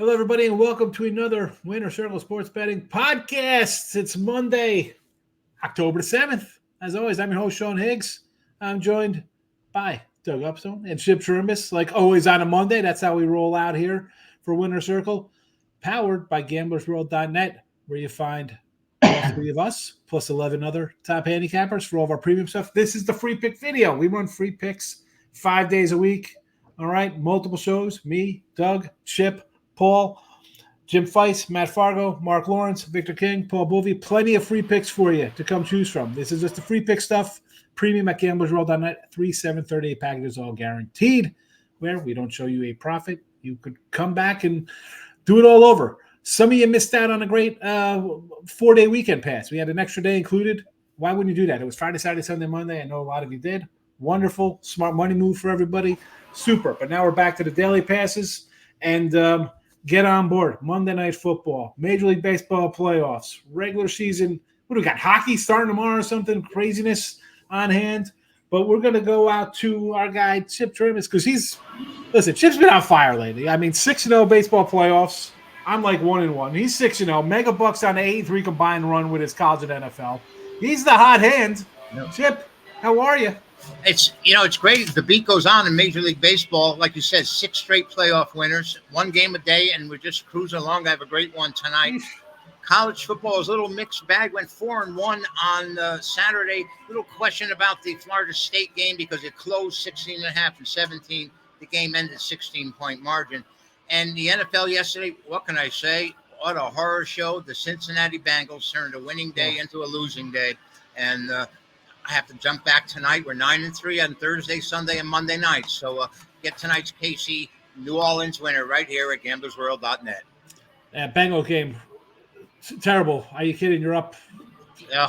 Hello, everybody, and welcome to another Winner Circle Sports Betting Podcast. It's Monday, October 7th. As always, I'm your host, Sean Higgs. I'm joined by Doug Upstone and Chip Chirimbes. Like always on a Monday, that's how we roll out here for Winner Circle, powered by gamblersWORLD.net, where you find all three of us, plus 11 other top handicappers for all of our premium stuff. This is the free pick video. We run free picks 5 days a week. All right, multiple shows. Me, Doug, Chip, Paul, Jim Feist, Matt Fargo, Mark Lawrence, Victor King, Paul Bovey. Plenty of free picks for you to come choose from. This is just the free pick stuff. Premium at gamblersworld.net. 3/738 packages, all guaranteed. Where we don't show you a profit. You could come back and do it all over. Some of you missed out on a great 4-day weekend pass. We had an extra day included. Why wouldn't you do that? It was Friday, Saturday, Sunday, Monday. I know a lot of you did. Wonderful, smart money move for everybody. Super. But now we're back to the daily passes. And get on board. Monday Night Football, Major League Baseball playoffs, regular season. What do we got? Hockey starting tomorrow or something? Craziness on hand. But we're going to go out to our guy, Chip Chirimbes, because Chip's been on fire lately. I mean, 6-0 baseball playoffs. I'm like 1-1. He's 6-0. Mega bucks on the 8-3 combined run with his college and NFL. He's the hot hand. Yep. Chip, how are you? It's great. The beat goes on in Major League Baseball. Like you said, 6 straight playoff winners, 1 game a day, and we're just cruising along. I have a great one tonight. College football is a little mixed bag. Went 4-1 on Saturday. Little question about the Florida State game because it closed 16.5 and 17. The game ended 16-point margin. And the NFL yesterday, what can I say? What a horror show. The Cincinnati Bengals turned a winning day into a losing day. And I have to jump back tonight. We're 9-3 on Thursday, Sunday, and Monday night. So get tonight's KC New Orleans winner right here at gamblersworld.net. Bengal game, terrible. Are you kidding? You're up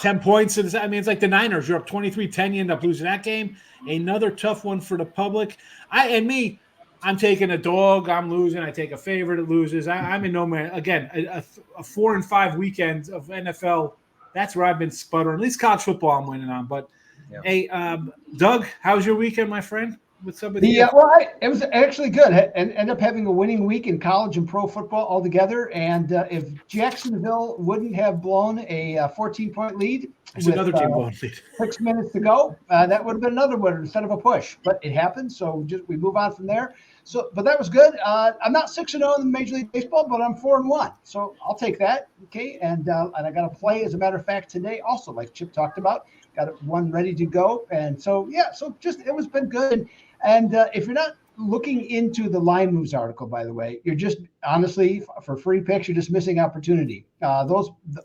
10 points. It's like the Niners. You're up 23-10. You end up losing that game. Another tough one for the public. I'm taking a dog. I'm losing. I take a favorite. It loses. I'm in no man. Again, a 4-5 weekend of NFL. That's where I've been sputtering. At least college football I'm winning on. But, Hey, Doug, how was your weekend, my friend? With somebody? It was actually good. And ended up having a winning week in college and pro football altogether. And if Jacksonville wouldn't have blown a 14-point lead with another team blown lead. 6 minutes to go, that would have been another winner instead of a push. But it happened, so we move on from there. But that was good. I'm not 6-0 in Major League Baseball, but I'm 4-1. So I'll take that. Okay, and I got to play, as a matter of fact, today also, like Chip talked about. Got one ready to go, and so it was been good. And if you're not looking into the line moves article, by the way, you're just honestly for free picks, you're just missing opportunity. I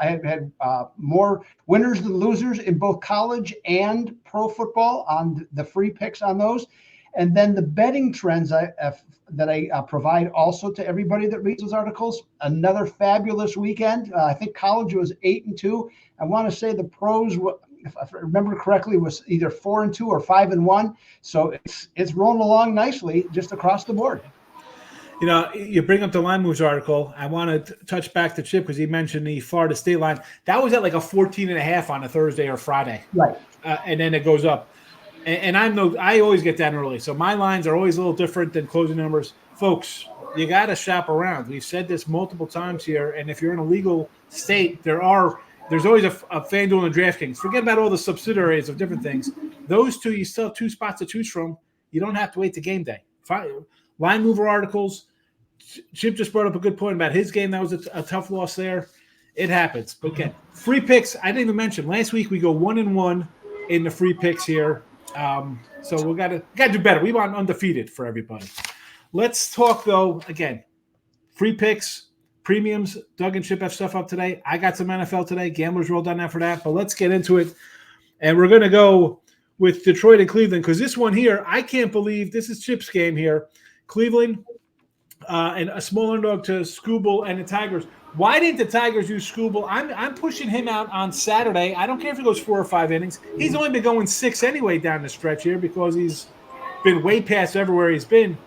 had more winners than losers in both college and pro football on the free picks on those. And then the betting trends that I provide also to everybody that reads those articles. Another fabulous weekend. I think college was 8-2. I want to say the pros, if I remember correctly, was either 4-2 or 5-1. So it's rolling along nicely just across the board. You bring up the line moves article. I want to touch back to Chip because he mentioned the Florida State line. That was at like a 14.5 on a Thursday or Friday. Right. And then it goes up. And I always get that early. So my lines are always a little different than closing numbers. Folks, you got to shop around. We've said this multiple times here. And if you're in a legal state, there's always a FanDuel and DraftKings. Forget about all the subsidiaries of different things. Those two, you still have 2 spots to choose from. You don't have to wait to game day. Line mover articles. Chip just brought up a good point about his game. That was a tough loss there. It happens. But again, free picks. I didn't even mention. Last week we go 1-1 in the free picks here. So we got to do better. We want undefeated for everybody. Let's talk, though, again, free picks, premiums. Doug and Chip have stuff up today. I got some NFL today. Gamblers rolled on that for that. But let's get into it. And we're going to go with Detroit and Cleveland because this one here, I can't believe this is Chip's game here. Cleveland and a small underdog to Skubal and the Tigers. Why didn't the Tigers use Skubal? I'm pushing him out on Saturday. I don't care if he goes 4 or 5 innings. He's only been going 6 anyway down the stretch here because he's been way past everywhere he's been.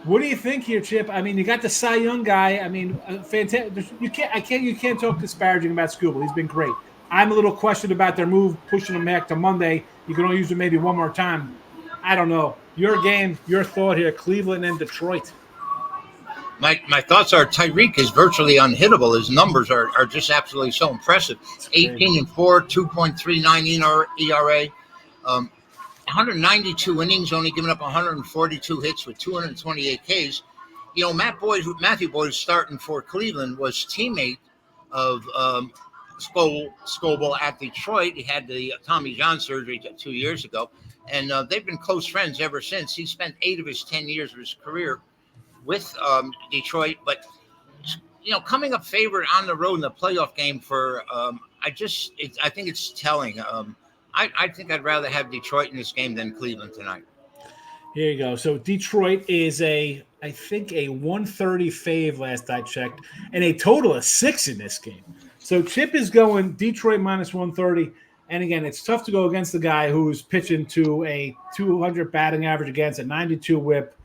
What do you think here, Chip? I mean, you got the Cy Young guy. I mean, fantastic. You can't talk disparaging about Skubal. He's been great. I'm a little questioned about their move, pushing him back to Monday. You can only use him maybe one more time. I don't know. Your game, your thought here, Cleveland and Detroit. My thoughts are Tyreek is virtually unhittable. His numbers are just absolutely so impressive. 18-4, 2.39 ERA, 192 innings, only giving up 142 hits with 228 Ks. You know, Matthew Boyd, starting for Cleveland, was teammate of Scoble at Detroit. He had the Tommy John surgery 2 years ago, and they've been close friends ever since. He spent 8 of his 10 years of his career with Detroit, but coming up favorite on the road in the playoff game for I think it's telling. I think I'd rather have Detroit in this game than Cleveland tonight. Here you go. So Detroit is I think a 130 fave last I checked, and a total of 6 in this game. So Chip is going Detroit minus 130. And again, it's tough to go against the guy who's pitching to a 200 batting average against a 92 whip.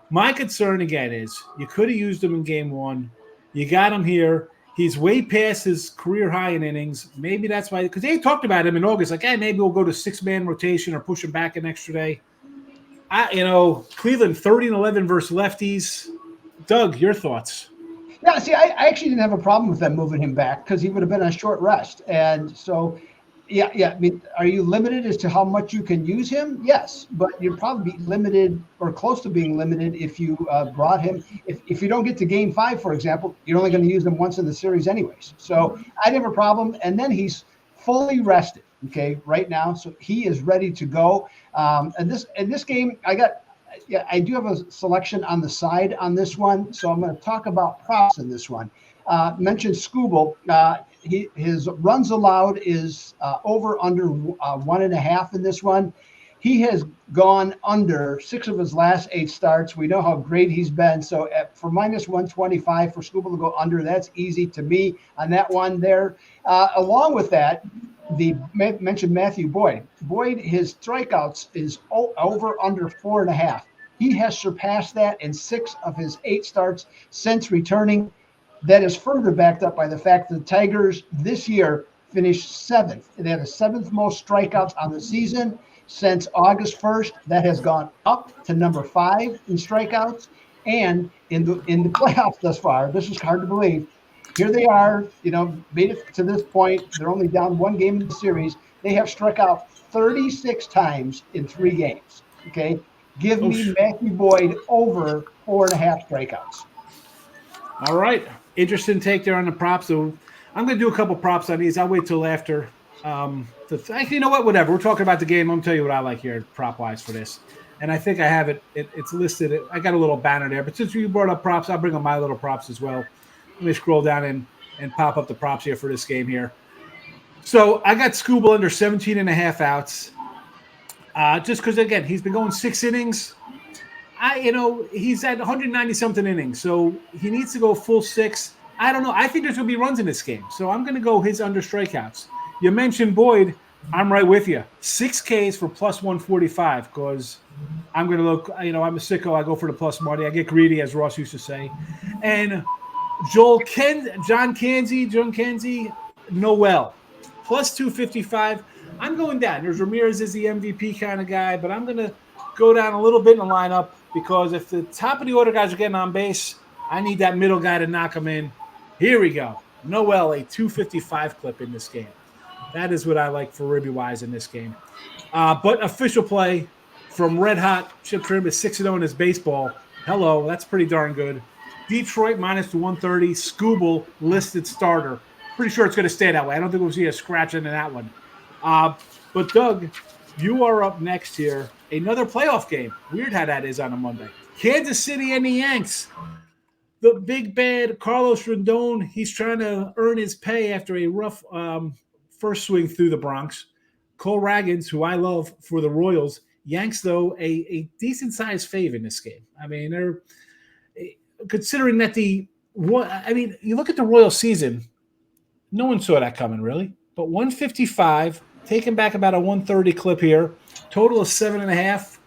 My concern, again, is you could have used him in game 1. You got him here. He's way past his career high in innings. Maybe that's why – because they talked about him in August. Like, hey, maybe we'll go to 6-man rotation or push him back an extra day. Cleveland 30-11 versus lefties. Doug, your thoughts? Yeah, see, I actually didn't have a problem with them moving him back because he would have been on short rest. And so – Yeah. I mean, are you limited as to how much you can use him? Yes, but you'd probably be limited or close to being limited if you brought him. If you don't get to game 5, for example, you're only going to use them once in the series anyways. So I didn't have a problem. And then he's fully rested, right now. So he is ready to go. And this game, I do have a selection on the side on this one. So I'm going to talk about props in this one. Mentioned Scooble. His runs allowed is over under 1.5 in this one. He has gone under 6 of his last 8 starts. We know how great he's been. So for minus 125 for Scooble to go under, that's easy to me on that one there. Along with that, the mentioned Matthew Boyd. His strikeouts is over under 4.5. He has surpassed that in 6 of his 8 starts since returning. That is further backed up by the fact that the Tigers this year finished 7th. They have the 7th most strikeouts on the season since August 1st. That has gone up to number 5 in strikeouts. And in the playoffs thus far, this is hard to believe. Here they are, made it to this point. They're only down 1 game in the series. They have struck out 36 times in 3 games. Okay, give me Matthew Boyd over 4.5 strikeouts. All right. Interesting take there on the props. So I'm going to do a couple props on these. I'll wait till after. Actually, you know what? Whatever. We're talking about the game. I'm going to tell you what I like here prop-wise for this. And I think I have it. It's listed. I got a little banner there. But since you brought up props, I'll bring up my little props as well. Let me scroll down and pop up the props here for this game here. So I got Scooble under 17.5 outs. Just because, again, he's been going 6 innings. He's at 190-something innings, so he needs to go full 6. I don't know. I think there's going to be runs in this game, so I'm going to go his under strikeouts. You mentioned Boyd. I'm right with you. 6 Ks for plus 145 because I'm going to look, I'm a sicko. I go for the plus money. I get greedy, as Ross used to say. And John Kenzie, Noel, plus 255. I'm going down. There's Ramirez is the MVP kind of guy, but I'm going to go down a little bit in the lineup because if the top of the order guys are getting on base, I need that middle guy to knock them in. Here we go. Noel, a 255 clip in this game. That is what I like for Ribby-wise in this game. But official play from Red Hot Chip Chirimbes, 6-0 in his baseball. Hello, that's pretty darn good. Detroit minus 130. Scooble listed starter. Pretty sure it's going to stay that way. I don't think we'll see a scratch into that one. But Doug, you are up next here. Another playoff game. Weird how that is on a Monday. Kansas City and the Yanks. The big bad Carlos Rendon, he's trying to earn his pay after a rough first swing through the Bronx. Cole Ragans, who I love for the Royals. Yanks, though, a decent-sized fave in this game. I mean, they're considering that you look at the Royals season, no one saw that coming, really. But 155, taking back about a 130 clip here. Total of 7.5.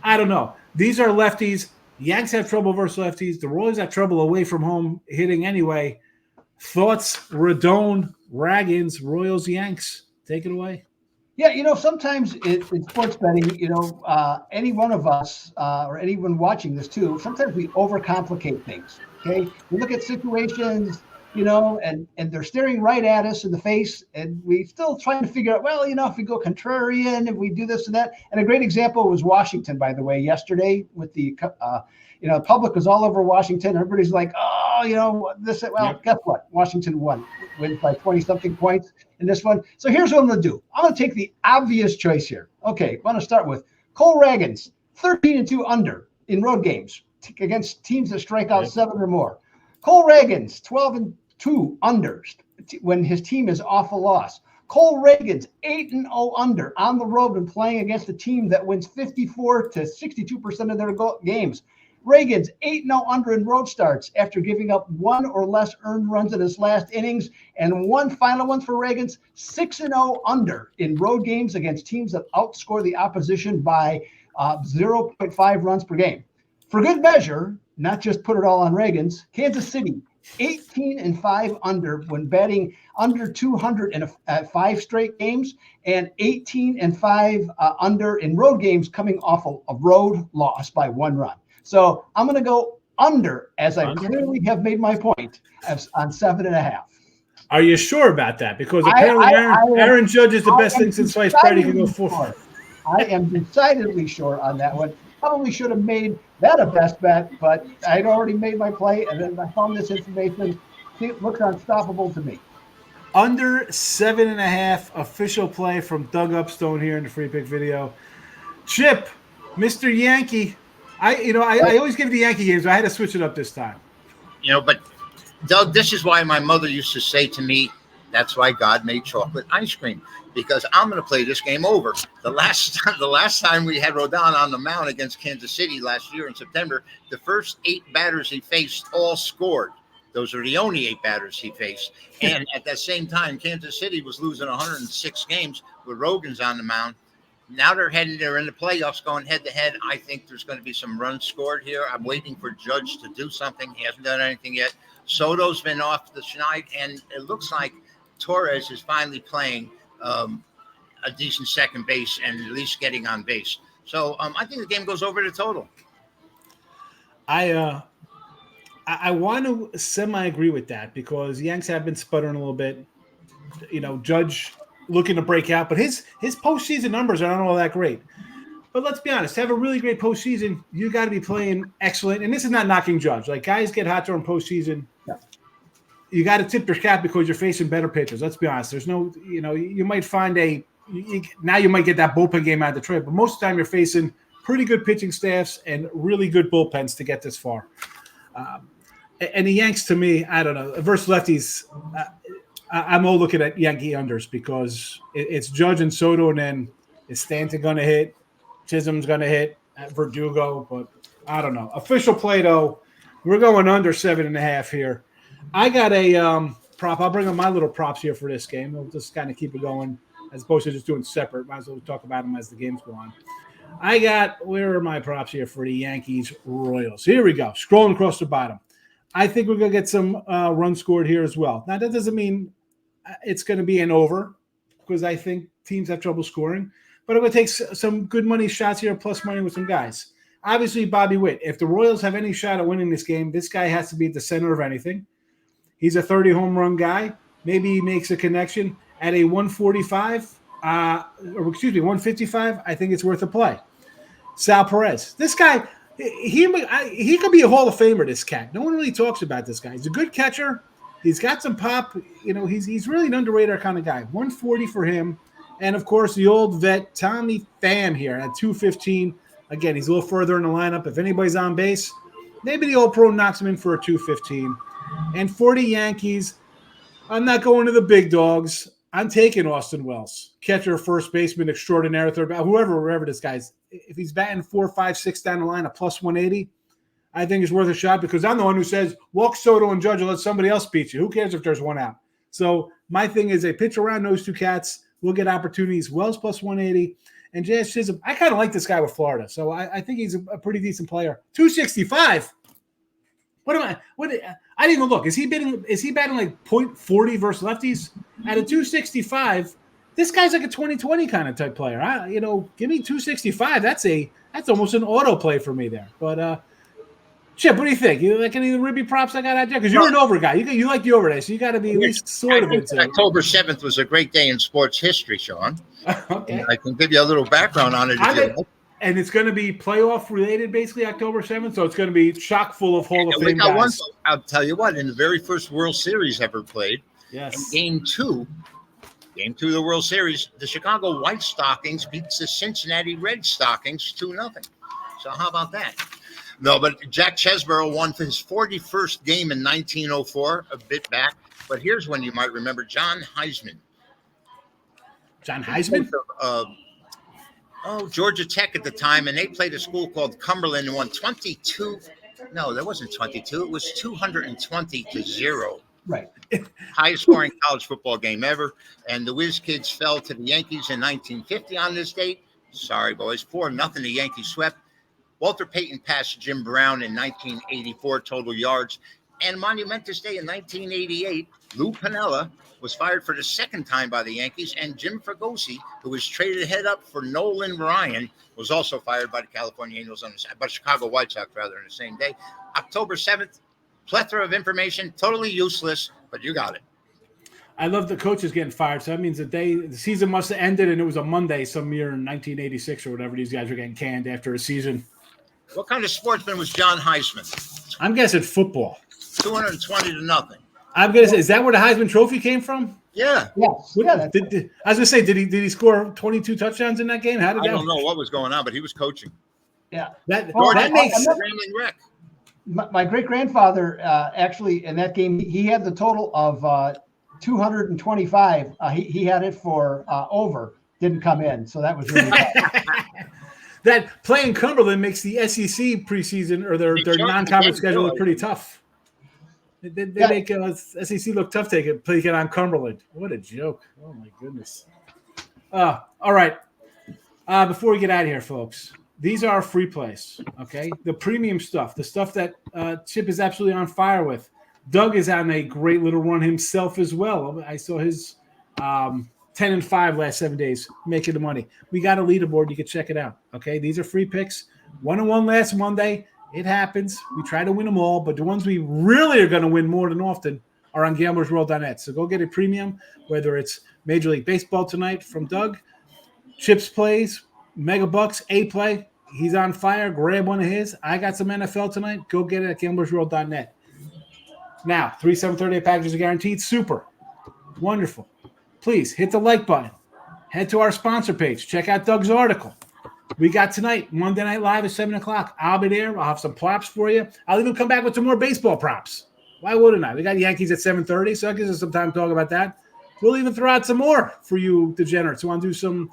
I don't know. These are lefties. Yanks have trouble versus lefties. The Royals have trouble away from home hitting anyway. Thoughts, Rendon, Ragans, Royals, Yanks. Take it away. Yeah, sometimes in sports betting, any one of us or anyone watching this too, sometimes we overcomplicate things. Okay, we look at situations, and they're staring right at us in the face, and we still trying to figure out, well, if we go contrarian, if we do this and that. And a great example was Washington, by the way, yesterday with the, the public was all over Washington. Everybody's like, oh, this. Well, yep. Guess what? Washington wins by 20-something points in this one. So here's what I'm going to do. I'm going to take the obvious choice here. Okay, I'm going to start with Cole Ragans, 13-2 under in road games against teams that strike out 7 or more. Cole Ragans, 12-2 under when his team is off a loss. Cole Ragans, 8-0 under on the road when playing against a team that wins 54 to 62% of their games. Ragans, 8-0 under in road starts after giving up 1 or less earned runs in his last innings. And one final one for Ragans, 6-0 under in road games against teams that outscore the opposition by 0.5 runs per game. For good measure, not just put it all on Ragans, Kansas City, 18-5 under when batting under 200 in 5 straight games, and 18-5 under in road games coming off a road loss by 1 run. So I'm going to go under, as I clearly have made my point, on 7.5. Are you sure about that? Because apparently Aaron Judge is the best thing since sliced bread. He can go 4. I am decidedly sure on that one. Probably should have made that a best bet, but I'd already made my play, and then I found this information. It looks unstoppable to me. Under 7.5 official play from Doug Upstone here in the free pick video. Chip, Mr. Yankee. I always give the Yankee games. I had to switch it up this time. But Doug, this is why my mother used to say to me, that's why God made chocolate ice cream, because I'm going to play this game over. The last time we had Rodon on the mound against Kansas City last year in September, the first 8 batters he faced all scored. Those are the only 8 batters he faced. And at that same time, Kansas City was losing 106 games with Rogans on the mound. Now they're in the playoffs going head-to-head. I think there's going to be some runs scored here. I'm waiting for Judge to do something. He hasn't done anything yet. Soto's been off the schneid, and it looks like Torres is finally playing a decent second base and at least getting on base. So I think the game goes over the total. I want to semi-agree with that because the Yanks have been sputtering a little bit. Judge looking to break out, but his postseason numbers are not all that great. But let's be honest, to have a really great postseason, you got to be playing excellent. And this is not knocking Judge. Like, guys get hot during postseason. Yeah. You got to tip your cap because you're facing better pitchers. Let's be honest. There's no, you might find now you might get that bullpen game out of Detroit, but most of the time you're facing pretty good pitching staffs and really good bullpens to get this far. And the Yanks, to me, I don't know, versus lefties, I'm all looking at Yankee unders because it's Judge and Soto, and then is Stanton going to hit? Chisholm's going to hit at Verdugo, but I don't know. Official play, though, we're going under 7.5 here. I got a prop. I'll bring up my little props here for this game. We'll just kind of keep it going as opposed to just doing separate. Might as well talk about them as the games go on. Where are my props here for the Yankees Royals? Here we go. Scrolling across the bottom. I think we're going to get some runs scored here as well. Now, that doesn't mean it's going to be an over because I think teams have trouble scoring. But I'm going to take some good money shots here, plus money with some guys. Obviously, Bobby Witt. If the Royals have any shot at winning this game, this guy has to be at the center of anything. He's a 30 home run guy. Maybe he makes a connection at a 155. I think it's worth a play. Sal Perez. This guy, he could be a Hall of Famer, this cat. No one really talks about this guy. He's a good catcher. He's got some pop. He's really an underrated kind of guy. 140 for him. And, of course, the old vet, Tommy Pham here at 215. Again, he's a little further in the lineup. If anybody's on base, maybe the old pro knocks him in for a 215. And for the Yankees, I'm not going to the big dogs. I'm taking Austin Wells, catcher, first baseman, extraordinaire, third, whoever this guy's. If he's batting 4, 5, 6 down the line, a plus 180, I think it's worth a shot because I'm the one who says walk Soto and Judge and let somebody else beat you. Who cares if there's one out? So my thing is a pitch around those two cats. We'll get opportunities. Wells plus 180. And Jazz Chisholm, I kind of like this guy with Florida. So I think he's a pretty decent player. 265. I didn't even look. Is he batting like .40 versus lefties? At a 265, this guy's like a 2020 kind of type player. Give me 265. That's almost an auto play for me there. But Chip, what do you think? You like any of the Ribby props I got out there? Because you're an over guy. You like the over day, so you got to be at least sort of into it. October 7th was a great day in sports history, Sean. Okay. I can give you a little background on it if you like. And it's going to be playoff related, basically, October 7th. So it's going to be chock full of Hall of Fame guys. I'll tell you what, in the very first World Series ever played, yes, Game 2 of the World Series, the Chicago White Stockings beats the Cincinnati Red Stockings 2-0. So how about that? No, but Jack Chesborough won for his 41st game in 1904, a bit back. But here's one you might remember, John Heisman. John Heisman? Georgia Tech at the time, and they played a school called Cumberland and won 22. No, that wasn't 22. It was 220-0. Right. Highest scoring college football game ever. And the Whiz Kids fell to the Yankees in 1950 on this date. Sorry, boys. 4-0. The Yankees swept. Walter Payton passed Jim Brown in 1984 total yards. And monumentous day in 1988, Lou Piniella was fired for the second time by the Yankees. And Jim Fregosi, who was traded head up for Nolan Ryan, was also fired by the California Angels by Chicago White Sox, rather, on the same day. October 7th, plethora of information, totally useless, but you got it. I love the coaches getting fired. So that means the season must have ended, and it was a Monday some year in 1986 or whatever. These guys were getting canned after a season. What kind of sportsman was John Heisman? I'm guessing football. 220-0. I'm gonna say, is that where the Heisman Trophy came from? Yeah. Yes. Yeah. I was gonna say, did he score 22 touchdowns in that game? How did that? I don't know what was going on, but he was coaching. Yeah. That makes Grambling Wreck. My great grandfather actually in that game he had the total of 225. He had it for over, didn't come in, so that was really tough. That playing Cumberland makes the SEC preseason or their non-conference schedule look pretty tough. They make SEC look tough playing it on Cumberland. What a joke. Oh, my goodness. All right. Before we get out of here, folks, these are our free plays, okay? The premium stuff, the stuff that Chip is absolutely on fire with. Doug is on a great little run himself as well. I saw his 10-5 last 7 days, making the money. We got a leaderboard. You can check it out, okay? These are free picks. 1-1 last Monday. It happens. We try to win them all, but the ones we really are going to win more than often are on gamblersworld.net. So go get a premium, whether it's Major League Baseball tonight from Doug, Chips plays, Mega Bucks, A play. He's on fire. Grab one of his. I got some NFL tonight. Go get it at gamblersworld.net. Now, 3 7/30 packages are guaranteed. Super. Wonderful. Please hit the like button. Head to our sponsor page. Check out Doug's article. We got tonight, Monday Night Live at 7 o'clock. I'll be there. I'll have some props for you. I'll even come back with some more baseball props. Why wouldn't I? We got Yankees at 7:30, so that gives us some time to talk about that. We'll even throw out some more for you degenerates who want to do some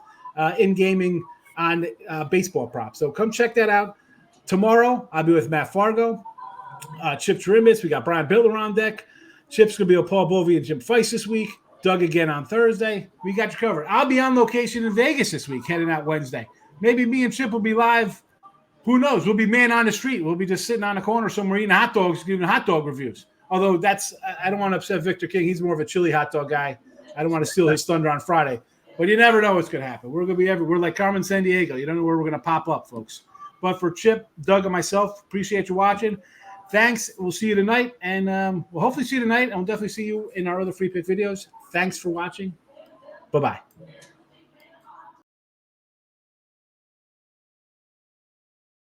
in-gaming on baseball props. So come check that out. Tomorrow, I'll be with Matt Fargo, Chip Chirimbes. We got Brian Biller on deck. Chip's going to be with Paul Bovey and Jim Feist this week. Doug again on Thursday. We got you covered. I'll be on location in Vegas this week, heading out Wednesday. Maybe me and Chip will be live. Who knows? We'll be man on the street. We'll be just sitting on a corner somewhere eating hot dogs, giving hot dog reviews. Although I don't want to upset Victor King. He's more of a chili hot dog guy. I don't want to steal his thunder on Friday. But you never know what's going to happen. We're going to be everywhere. We're like Carmen Sandiego. You don't know where we're going to pop up, folks. But for Chip, Doug, and myself, appreciate you watching. Thanks. We'll see you tonight. And we'll hopefully see you tonight. And we'll definitely see you in our other free pick videos. Thanks for watching. Bye-bye.